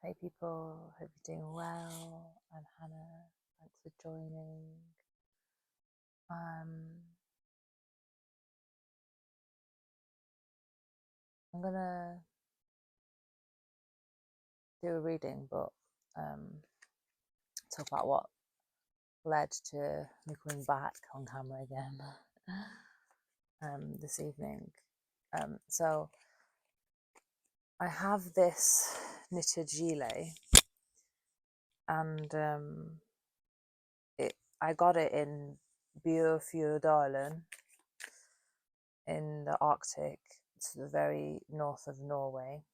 Hey people, hope you're doing well. I'm Hannah, thanks for joining. I'm gonna do a reading, but talk about what led to me coming back on camera again this evening. So I have this knitted gilet, and I got it in Bjørfjorddalen in the Arctic. It's the very north of Norway.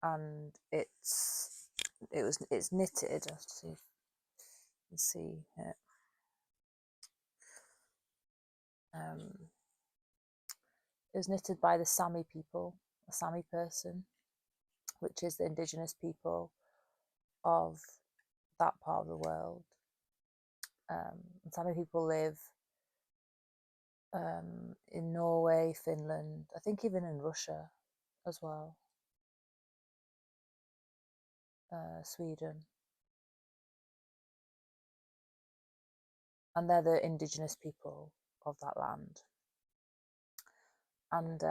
And it's knitted. Let's see if you can see it. It was knitted by the Sami people, a Sami person, which is the indigenous people of that part of the world. Sami people live in Norway, Finland, I think even in Russia as well, Sweden. And they're the indigenous people of that land. And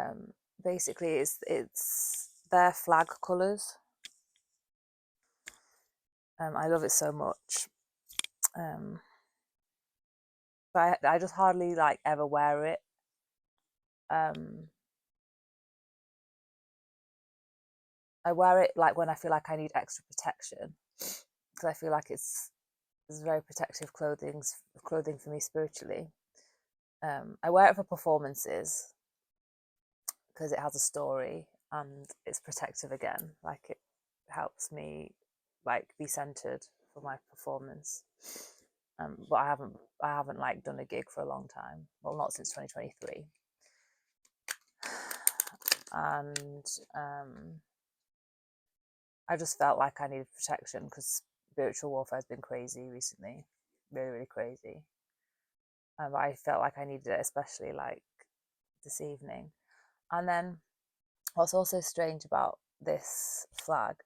basically it's their flag colours. I love it so much. But I just hardly like ever wear it. I wear it like when I feel like I need extra protection, because I feel like it's very protective clothing for me spiritually. I wear it for performances because it has a story and it's protective again. Like it helps me like be centered for my performance. But I haven't like done a gig for a long time. Well, not since 2023. And I just felt like I needed protection because spiritual warfare has been crazy recently, really, really crazy. But I felt like I needed it, especially like this evening. And then what's also strange about this flag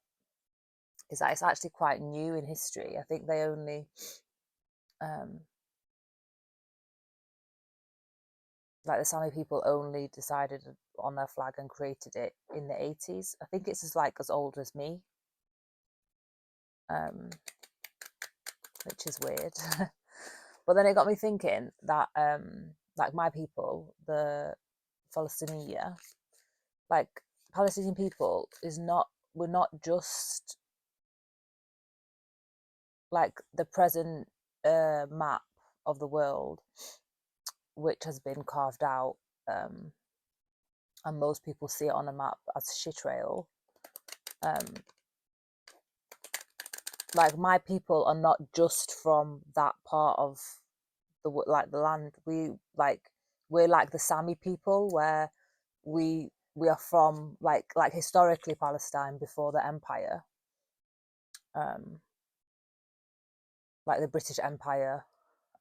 is that it's actually quite new in history. I think they only like the Sami people only decided on their flag and created it in the 80s. I think it's as old as me, which is weird. But then it got me thinking that like my people, the Palestinian, like Palestinian people we're not just like the present map of the world, which has been carved out, and most people see it on a map as shit rail. Like my people are not just from that part of the land. We're like the Sami people, where we are from like historically Palestine before the empire, like the British Empire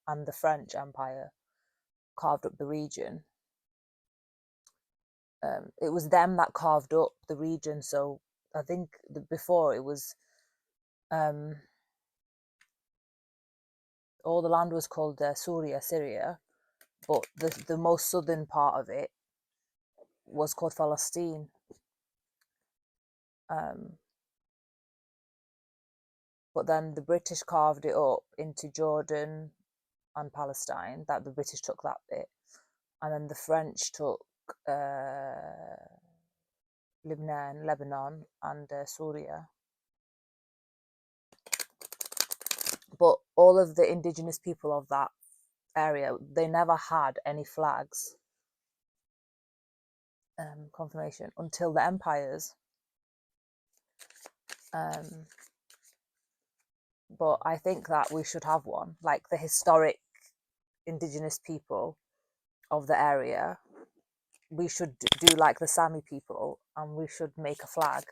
and the French Empire carved up the region. It was them that carved up the region. So I think before it was all the land was called Syria, but the most southern part of it was called Palestine. But then the British carved it up into Jordan and Palestine. That the British took that bit, and then the French took Lebanon, and Syria. But all of the indigenous people of that area, they never had any flags. Confirmation until the empires. But I think that we should have one, like the historic indigenous people of the area. We should do like the Sami people, and we should make a flag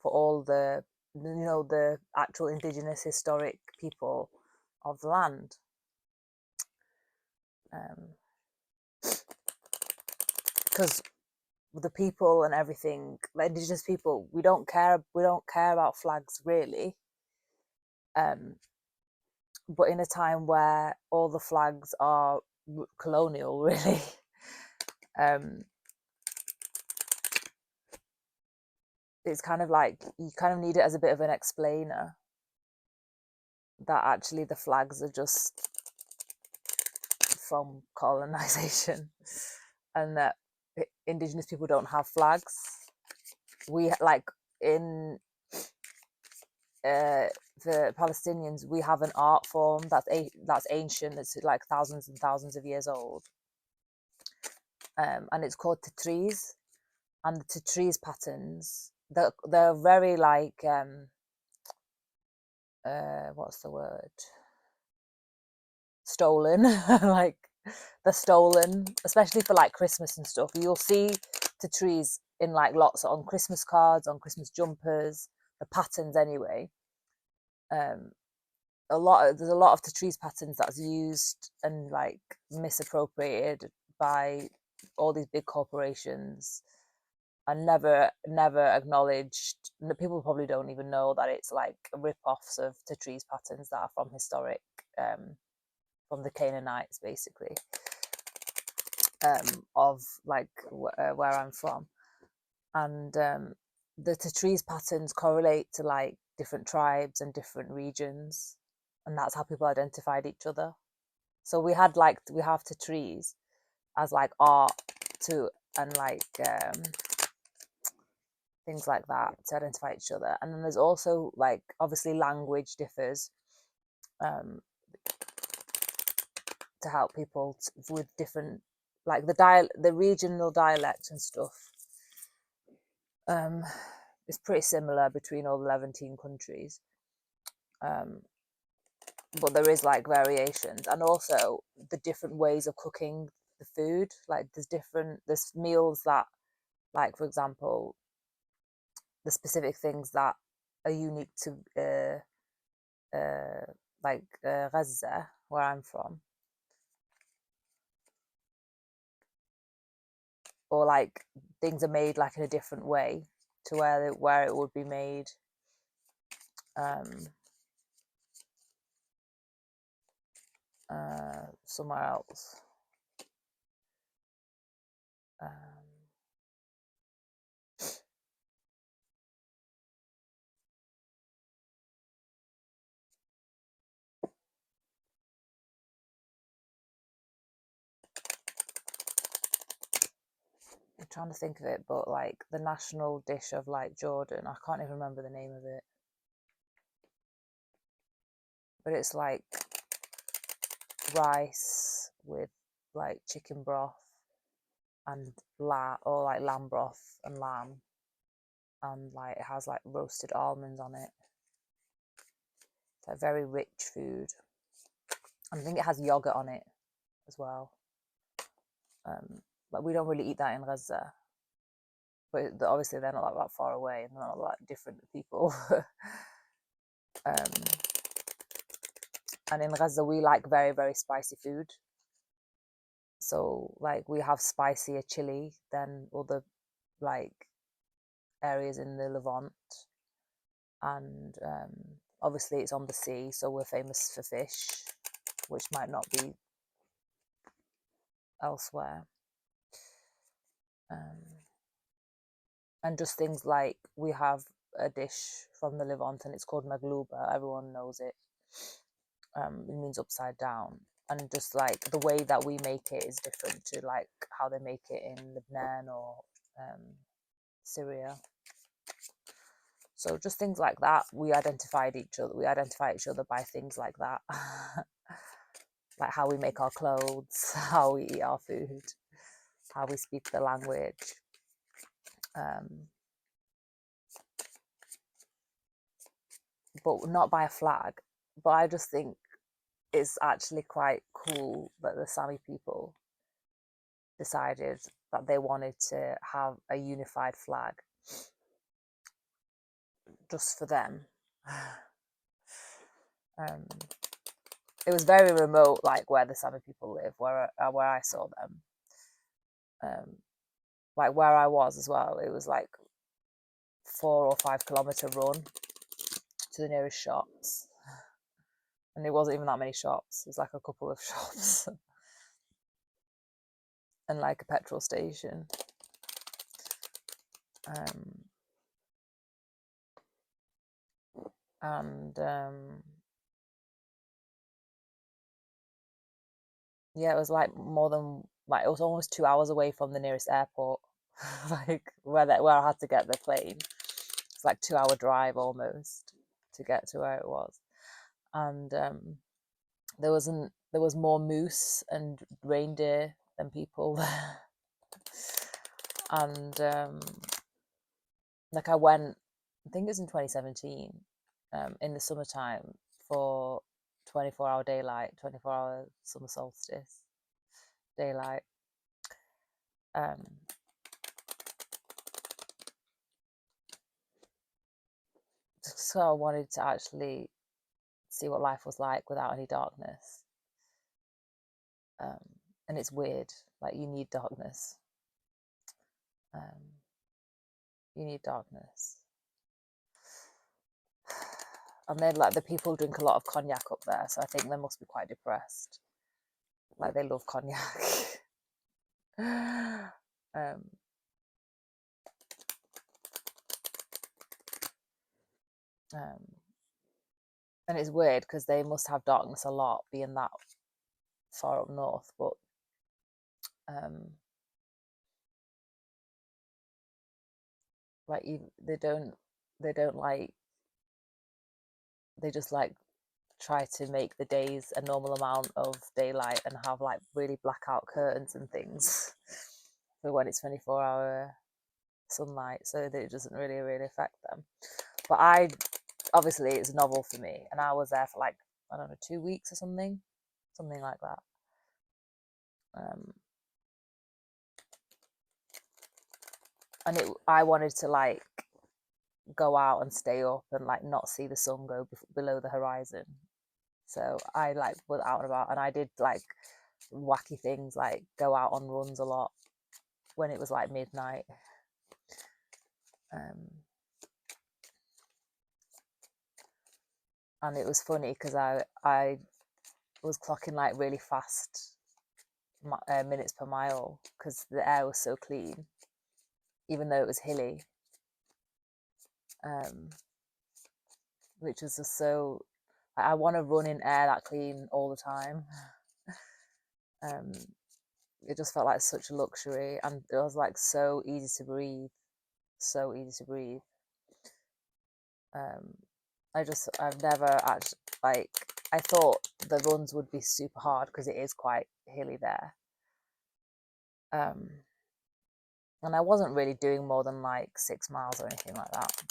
for all the the actual indigenous historic people of the land. Because the people and everything, the indigenous people, we don't care about flags really. But in a time where all the flags are colonial, really, it's kind of like you kind of need it as a bit of an explainer that actually the flags are just from colonization, and that indigenous people don't have flags. We like in the Palestinians, we have an art form that's ancient. It's like thousands and thousands of years old, and it's called tatrees. And the tatrees patterns, they're very like what's the word? Stolen, like they're stolen, especially for like Christmas and stuff. You'll see tatrees in like lots on Christmas cards, on Christmas jumpers, the patterns anyway. There's a lot of tatrees patterns that's used and like misappropriated by all these big corporations, and never acknowledged. People probably don't even know that it's like rip-offs of tatrees patterns that are from historic, from the Canaanites, basically, of like where I'm from. And the tatrees patterns correlate to like different tribes and different regions, and that's how people identified each other. So we have tatrees as like art to, and like things like that to identify each other. And then there's also like obviously language differs, to help people with different, like the regional dialect and stuff. It's pretty similar between all 11 countries, but there is like variations, and also the different ways of cooking the food. Like there's meals that, like for example, the specific things that are unique to like Gaza, where I'm from, or like things are made like in a different way to where it would be made somewhere else. I'm trying to think of it, but like the national dish of like Jordan, I can't even remember the name of it, but it's like rice with like chicken broth and or like lamb broth and lamb, and like it has like roasted almonds on it. It's like very rich food. I think it has yogurt on it as well. Like we don't really eat that in Gaza, but obviously they're not like that far away, and they're not like different people. And in Gaza we like very, very spicy food. So like we have spicier chili than other like areas in the Levant, and obviously it's on the sea, so we're famous for fish, which might not be elsewhere. And just things like we have a dish from the Levant and it's called magluba. Everyone knows it. It means upside down, and just like the way that we make it is different to like how they make it in Lebanon or Syria. So just things like that. We identify each other by things like that. Like how we make our clothes, how we eat our food, how we speak the language. But not by a flag. But I just think it's actually quite cool that the Sami people decided that they wanted to have a unified flag just for them. It was very remote, like where the Sami people live, where I saw them. like where I was as well, it was like 4 or 5 kilometer run to the nearest shops, and there wasn't even that many shops. It was like a couple of shops and like a petrol station. And yeah, it was like more than, like, it was almost 2 hours away from the nearest airport. Like where I had to get the plane. It's like 2 hour drive almost to get to where it was. And there was more moose and reindeer than people there. And like I went, I think it was in 2017, in the summertime for 24-hour daylight, 24-hour summer solstice daylight. So I wanted to actually see what life was like without any darkness. And it's weird, like you need darkness. You need darkness. And then like the people drink a lot of cognac up there, so I think they must be quite depressed. Like they love cognac. And it's weird because they must have darkness a lot, being that far up north. But like they don't like, they just like try to make the days a normal amount of daylight and have like really blackout curtains and things for when it's 24-hour sunlight, so that it doesn't really affect them. But obviously it's novel for me, and I was there for like, I don't know, 2 weeks or something like that. And I wanted to like go out and stay up and like not see the sun go below the horizon. So I like was out and about, and I did like wacky things, like go out on runs a lot when it was like midnight. And it was funny because I was clocking like really fast minutes per mile because the air was so clean, even though it was hilly, which was just so, I want to run in air that clean all the time. It just felt like such a luxury, and it was like so easy to breathe. I've never actually, like, I thought the runs would be super hard because it is quite hilly there. And I wasn't really doing more than like 6 miles or anything like that.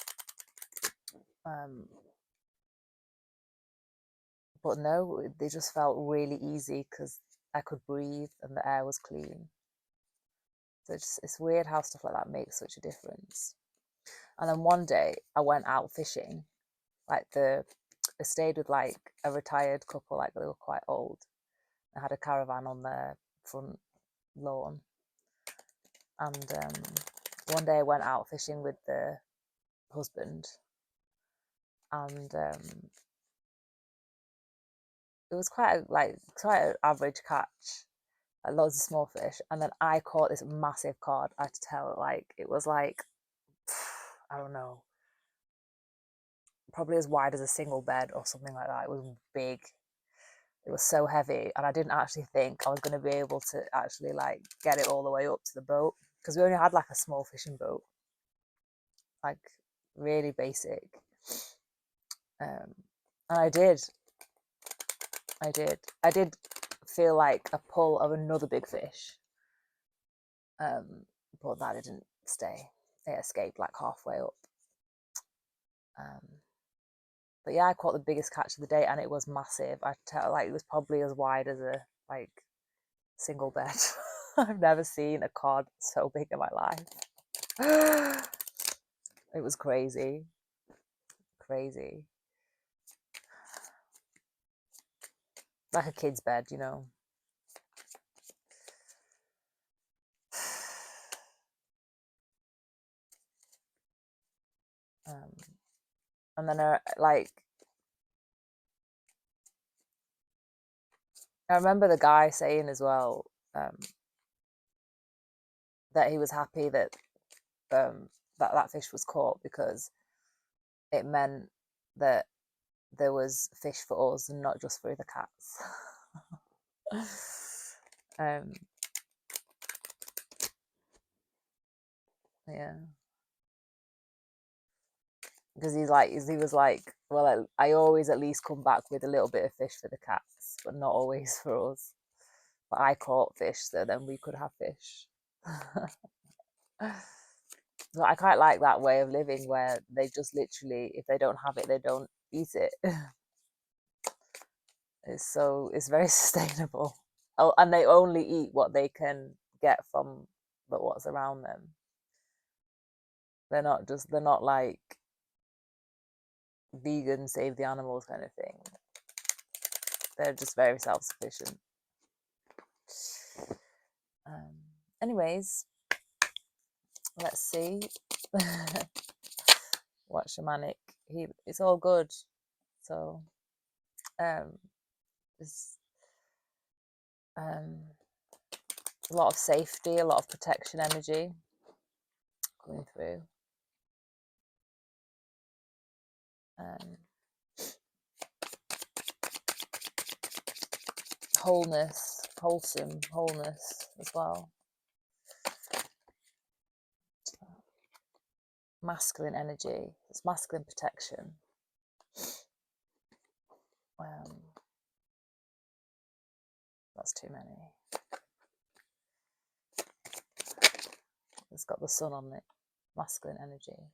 But no, they just felt really easy because I could breathe and the air was clean. So it's weird how stuff like that makes such a difference. And then one day I went out fishing. Like I stayed with like a retired couple, like they were quite old. I had a caravan on their front lawn. And one day I went out fishing with the husband, and it was quite an average catch, like loads of small fish. And then I caught this massive cod. I had to tell, like it was like, I don't know, probably as wide as a single bed or something like that. It was big. It was so heavy, and I didn't actually think I was going to be able to actually like get it all the way up to the boat, because we only had like a small fishing boat, like really basic. And I did feel like a pull of another big fish, but that didn't stay. It escaped like halfway up. But yeah, I caught the biggest catch of the day, and it was massive. I tell, like, it was probably as wide as a like single bed. I've never seen a cod so big in my life. It was crazy. Like a kid's bed, you know. And then like, I remember the guy saying as well, that he was happy that that fish was caught, because it meant that there was fish for us and not just for the cats. Yeah, because he was like, well, I always at least come back with a little bit of fish for the cats, but not always for us. But I caught fish, so then we could have fish. So I quite like that way of living, where they just literally, if they don't have it, they don't eat it. It's very sustainable. Oh, and they only eat what they can get from what's around them. They're not like vegan, save the animals kind of thing. They're just very self-sufficient. Anyways, let's see. What Shamanic, it's all good. So there's a lot of safety, a lot of protection energy coming through. Wholeness, wholesome wholeness as well. Masculine energy, it's masculine protection. That's too many. It's got the sun on it. Masculine energy.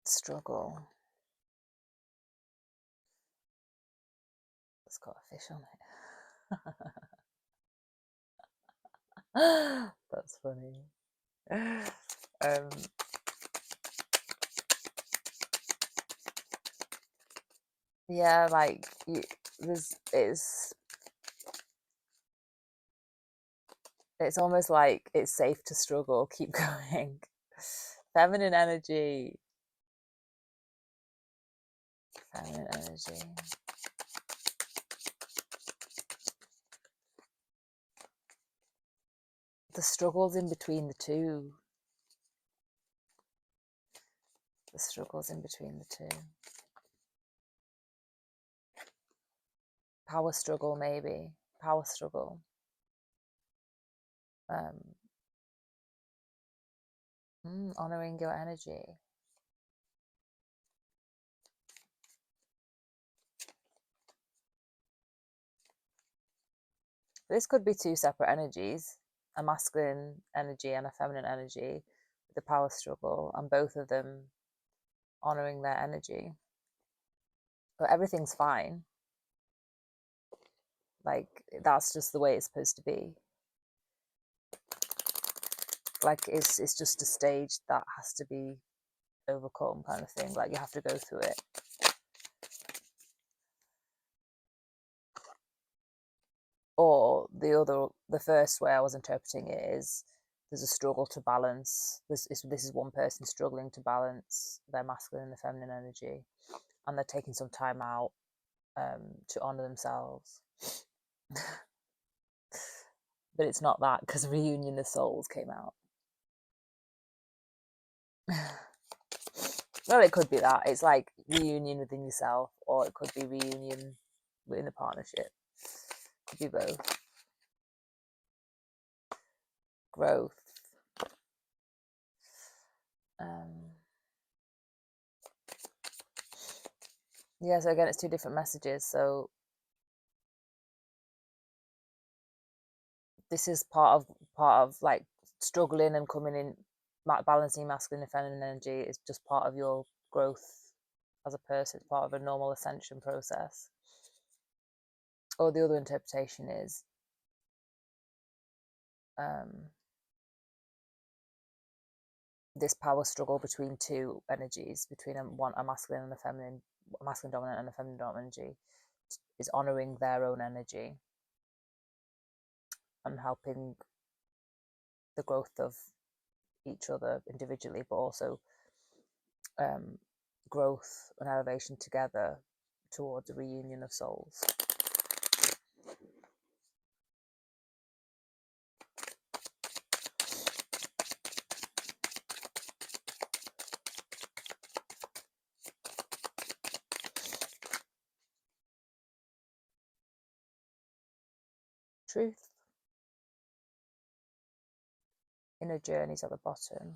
Struggle. It's got a fish on it. That's funny. Yeah, like it's almost like it's safe to struggle, keep going. Feminine energy. Feminine energy. The struggles in between the two. The struggles in between the two. Power struggle, maybe. Power struggle. Honoring your energy. This could be two separate energies, a masculine energy and a feminine energy, with the power struggle, and both of them honoring their energy. But everything's fine. Like, that's just the way it's supposed to be. Like, it's just a stage that has to be overcome, kind of thing. Like, you have to go through it. Or the first way I was interpreting it is, there's a struggle to balance. This is one person struggling to balance their masculine and the feminine energy, and they're taking some time out to honor themselves. But it's not that, because Reunion of Souls came out. Well, it could be that. It's like reunion within yourself, or it could be reunion within a partnership. Could be both. Growth. Yeah, so again, it's two different messages. So this is part of like struggling and coming in, balancing masculine and feminine energy is just part of your growth as a person. It's part of a normal ascension process. Or the other interpretation is this power struggle between two energies, between a masculine and a feminine, a masculine dominant and a feminine dominant energy, is honoring their own energy and helping the growth of each other individually, but also growth and elevation together towards a reunion of souls. Truth. Inner journeys at the bottom.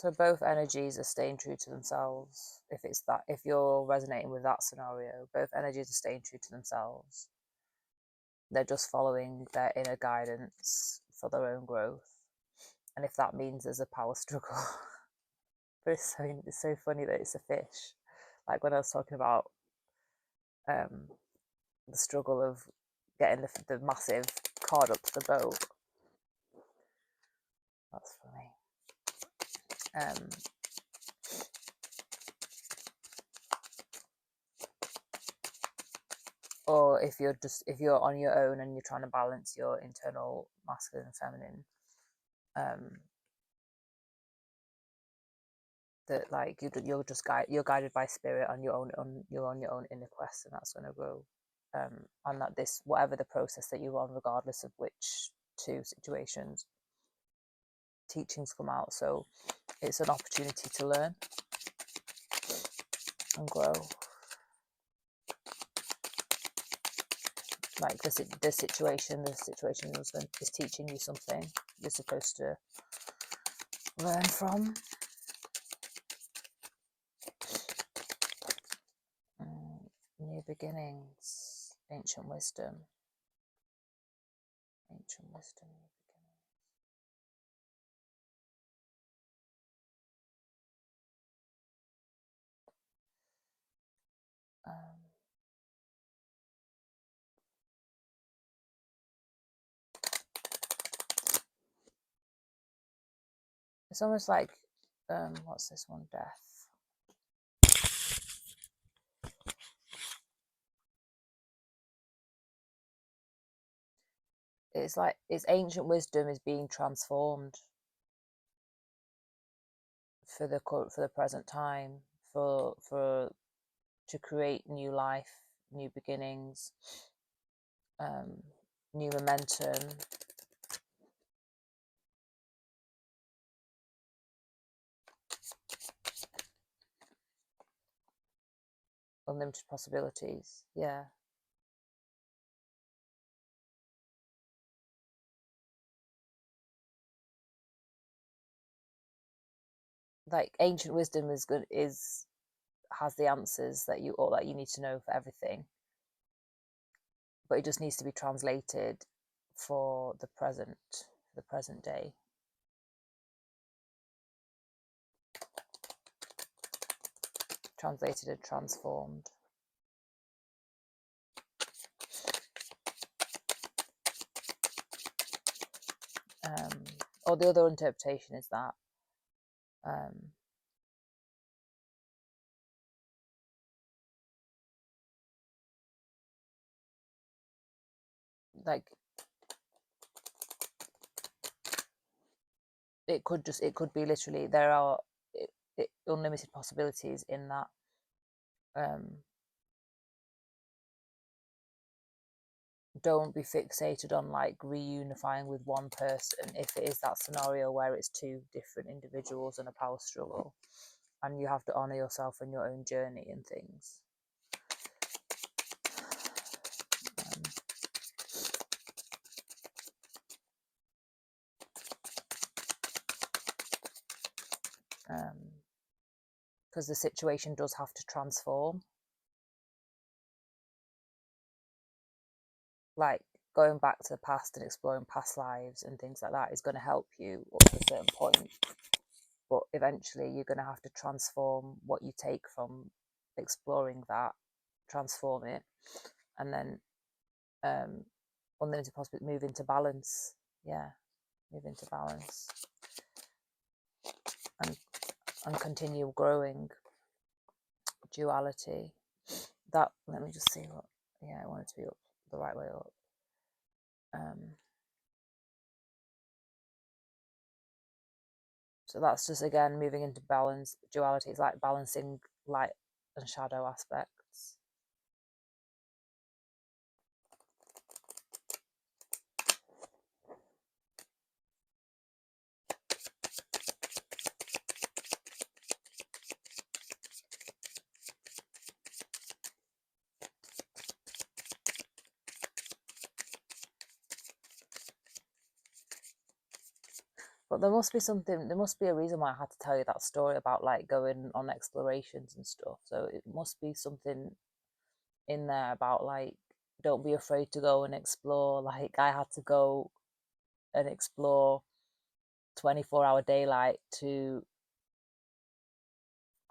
So both energies are staying true to themselves. If you're resonating with that scenario, both energies are staying true to themselves. They're just following their inner guidance for their own growth. And if that means there's a power struggle, but it's so funny that it's a fish. Like when I was talking about the struggle of getting the massive card up to the boat. That's funny. Or if you're on your own and you're trying to balance your internal masculine and feminine, that like you're guided by spirit on your own inner quest, and that's going to grow. And that this, whatever the process that you're on, regardless of which two situations, teachings come out. So it's an opportunity to learn and grow. Like the situation is teaching you something you're supposed to learn from. New beginnings, ancient wisdom, new beginnings. It's almost like, what's this one? Death. It's like its ancient wisdom is being transformed for the present time, to create new life, new beginnings, new momentum. Unlimited possibilities. Yeah. Like ancient wisdom has the answers that you need to know for everything, but it just needs to be translated for the present day. Translated and transformed. Or the other interpretation is that like it could be literally there are unlimited possibilities in that don't be fixated on like reunifying with one person if it is that scenario where it's two different individuals in a power struggle, and you have to honor yourself and your own journey and things. Because the situation does have to transform. Like going back to the past and exploring past lives and things like that is going to help you up to a certain point. but eventually you're going to have to transform what you take from exploring that, transform it, and then unlimited possibility, move into balance. Yeah, move into balance and continue growing. Duality. That, let me just see what, yeah, I want it to be up the right way up. So that's just, again, moving into balance. Duality is like balancing light and shadow aspects. But there must be something, there must be a reason why I had to tell you that story about like going on explorations and stuff. So it must be something in there about like, don't be afraid to go and explore. Like I had to go and explore 24-hour daylight to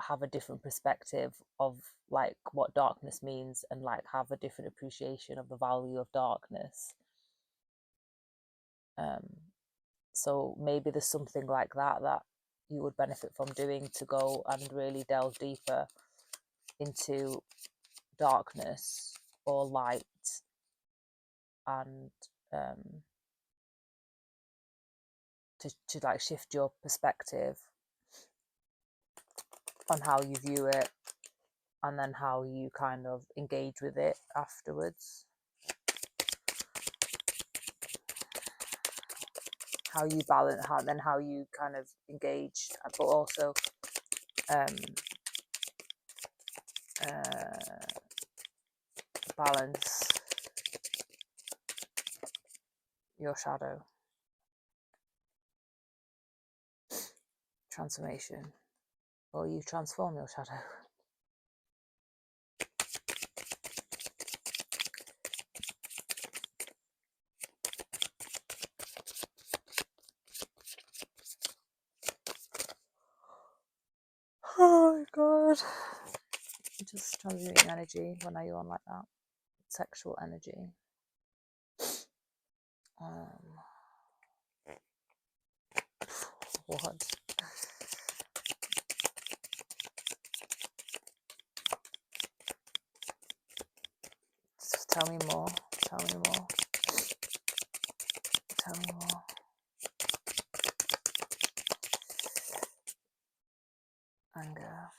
have a different perspective of like what darkness means, and like have a different appreciation of the value of darkness. So maybe there's something like that that you would benefit from doing, to go and really delve deeper into darkness or light, and to like shift your perspective on how you view it, and then how you kind of engage with it afterwards. How you balance, how you kind of engage, but also balance your shadow. Transformation, or you transform your shadow. Oh my god. Just transmuting energy when are you on like that? Sexual energy. What? Just tell me more. Tell me more. Tell me more. Anger.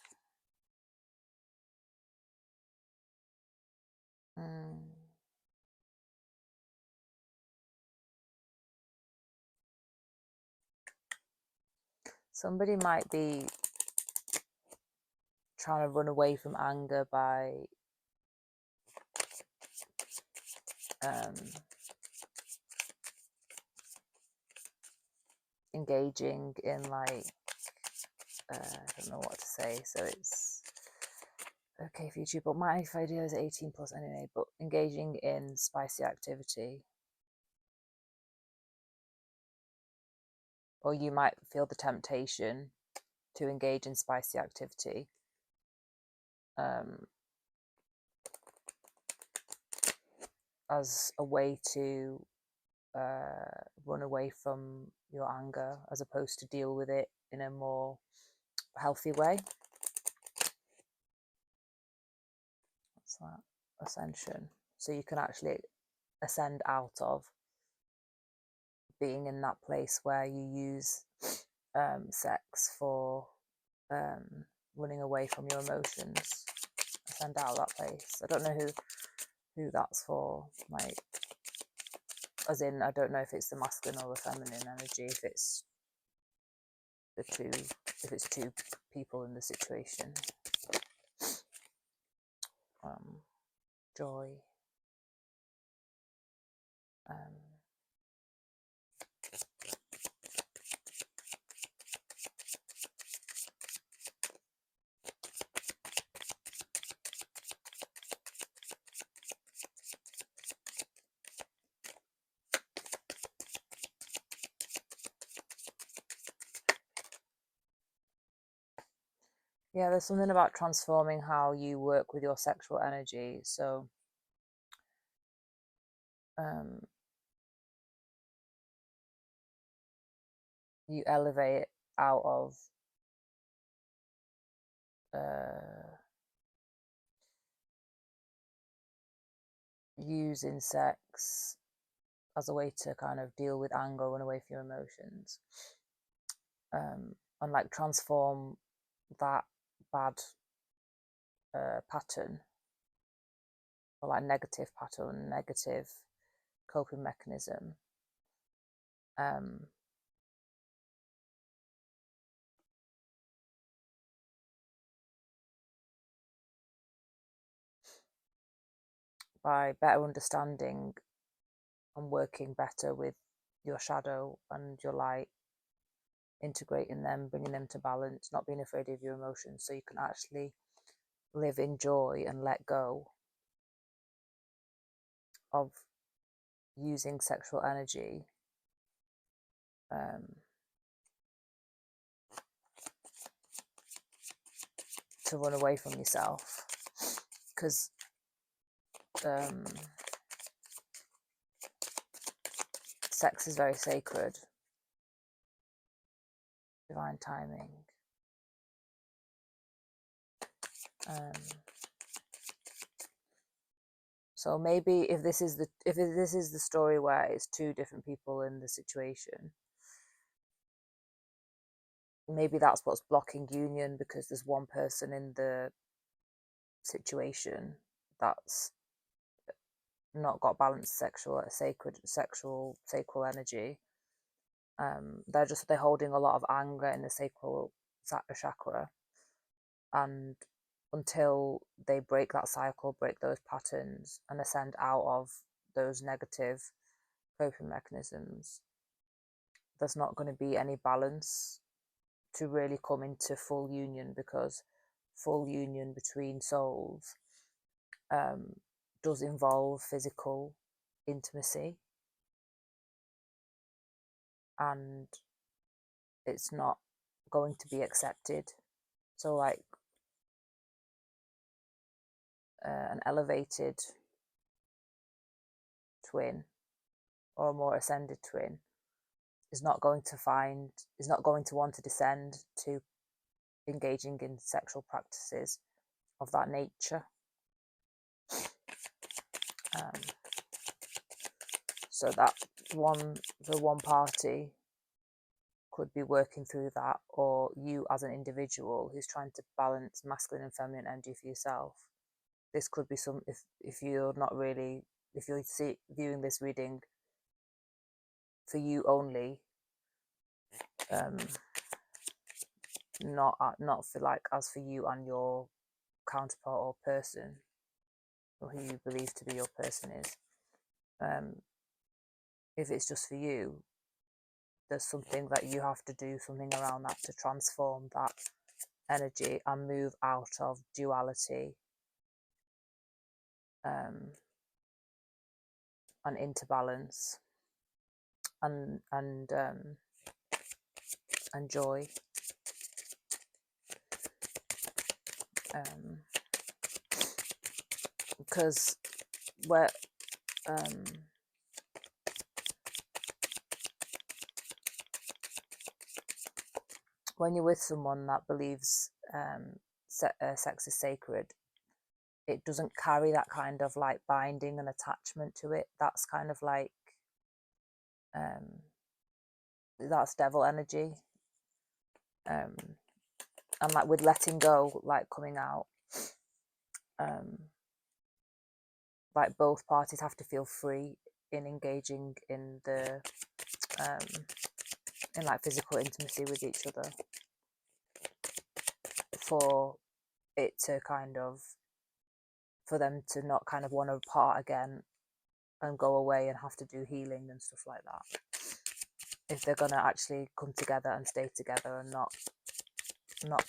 Somebody might be trying to run away from anger by engaging in like, I don't know what to say, so it's okay for YouTube, but my video is 18 plus anyway, but engaging in spicy activity. Or you might feel the temptation to engage in spicy activity as a way to run away from your anger, as opposed to deal with it in a more healthy way. What's that? Ascension. So you can actually ascend out of being in that place where you use sex for running away from your emotions. Ascend out of that place. I don't know who that's for, like, as in, I don't know if it's the masculine or the feminine energy, if it's two people in the situation. Joy. Yeah, there's something about transforming how you work with your sexual energy. So you elevate it out of using sex as a way to kind of deal with anger, run away from your emotions, and like transform that bad pattern, or like negative pattern, negative coping mechanism, by better understanding and working better with your shadow and your light, integrating them, bringing them to balance, not being afraid of your emotions, so you can actually live in joy and let go of using sexual energy to run away from yourself, because sex is very sacred, divine timing. So maybe if this is the story where it's two different people in the situation, maybe that's what's blocking union, because there's one person in the situation that's not got balanced sacral energy. They're holding a lot of anger in the sacral chakra, and until they break that cycle, break those patterns, and ascend out of those negative coping mechanisms, there's not going to be any balance to really come into full union, because full union between souls does involve physical intimacy, and it's not going to be accepted. So like an elevated twin or a more ascended twin is not going to want to descend to engaging in sexual practices of that nature. So that the one party could be working through that, or you as an individual who's trying to balance masculine and feminine energy for yourself. This could be if you're not really, if you're viewing this reading for you only, not for like as for you and your counterpart or person, or who you believe to be your person is. If it's just for you, there's something that you have to do, something around that, to transform that energy and move out of duality and into balance and joy. Because when you're with someone that believes sex is sacred, it doesn't carry that kind of like binding and attachment to it. That's kind of like that's devil energy. And like with letting go, like coming out, like both parties have to feel free in engaging in the in like physical intimacy with each other, for it to kind of, for them to not kind of want to part again and go away and have to do healing and stuff like that, if they're going to actually come together and stay together and not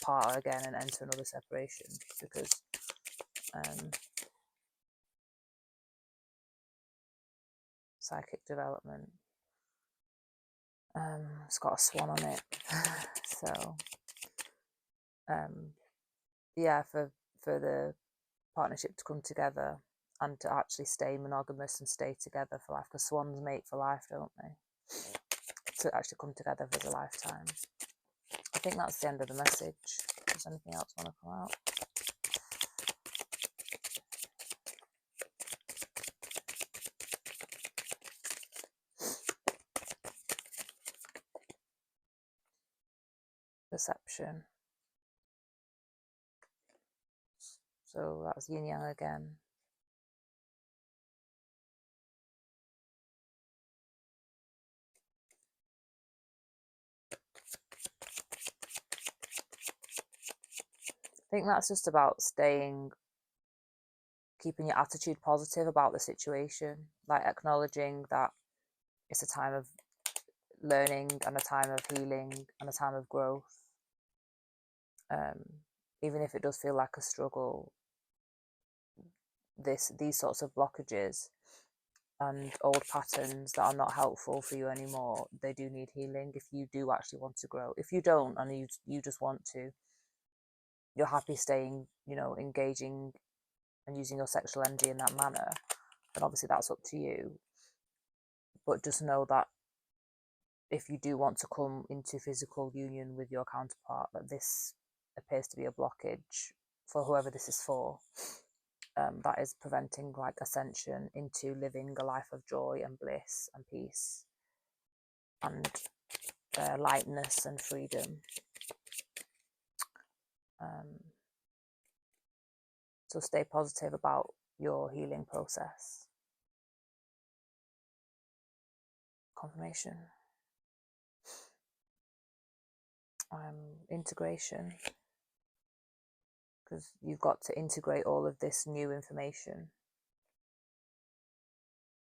part again and enter another separation. Because psychic development, it's got a swan on it. So yeah, for the partnership to come together and to actually stay monogamous and stay together for life, because swans mate for life, don't they? To actually come together for the lifetime. I think that's the end of the message. Does anything else want to come out? Perception. So that's yin yang again. I think that's just about keeping your attitude positive about the situation, like acknowledging that it's a time of learning and a time of healing and a time of growth. Even if it does feel like a struggle, these sorts of blockages and old patterns that are not helpful for you anymore, they do need healing if you do actually want to grow. If you don't, and you just want to, you're happy staying, engaging and using your sexual energy in that manner, then obviously that's up to you. But just know that if you do want to come into physical union with your counterpart, that this appears to be a blockage for whoever this is for, that is preventing like ascension into living a life of joy and bliss and peace and lightness and freedom. So stay positive about your healing process. Confirmation. Integration, because you've got to integrate all of this new information.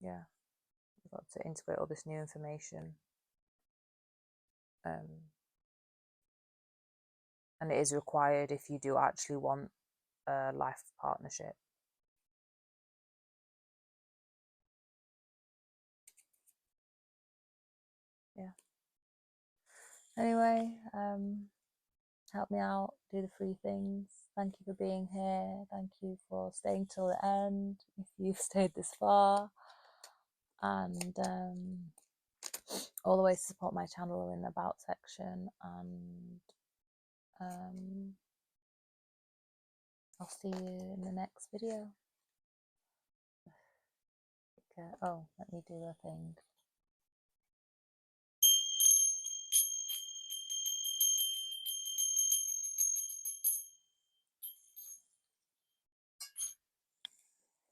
Yeah, you've got to integrate all this new information. And it is required if you do actually want a life partnership. Yeah. Anyway, help me out, do the free things. Thank you for being here. Thank you for staying till the end, if you've stayed this far. And all the ways to support my channel are in the about section. And I'll see you in the next video. Oh, let me do a thing.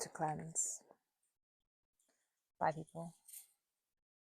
To cleanse. Bye, people.